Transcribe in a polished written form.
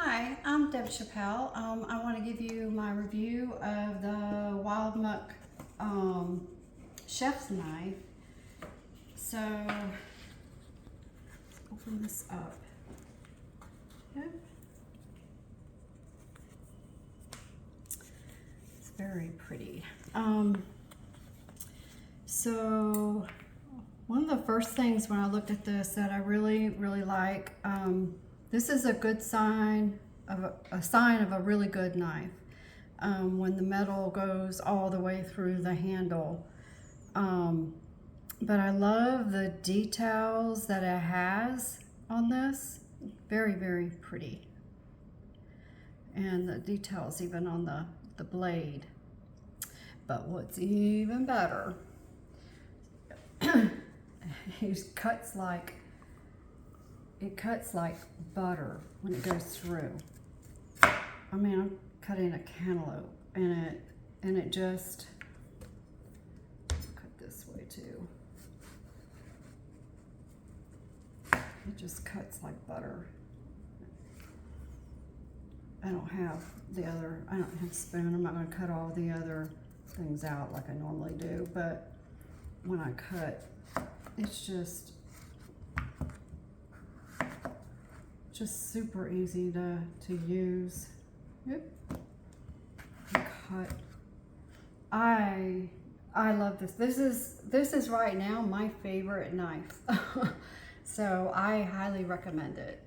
Hi, I'm Deb Chappelle. I want to give you my review of the WILDMOK chef's knife. So, let's open this up. Yep. It's very pretty. So one of the first things when I looked at this that I really like, this is a good sign of a really good knife. When the metal goes all the way through the handle. But I love the details that it has on this. Very pretty. And the details even on the blade. But what's even better, it cuts like butter when it goes through. I mean, I'm cutting a cantaloupe, and it just cut this way too. It just cuts like butter. I don't have a spoon. I'm not going to cut all the other things out like I normally do, but when I cut, it's just super easy to use. Yep. Cut. I love this. This is right now my favorite knife. So I highly recommend it.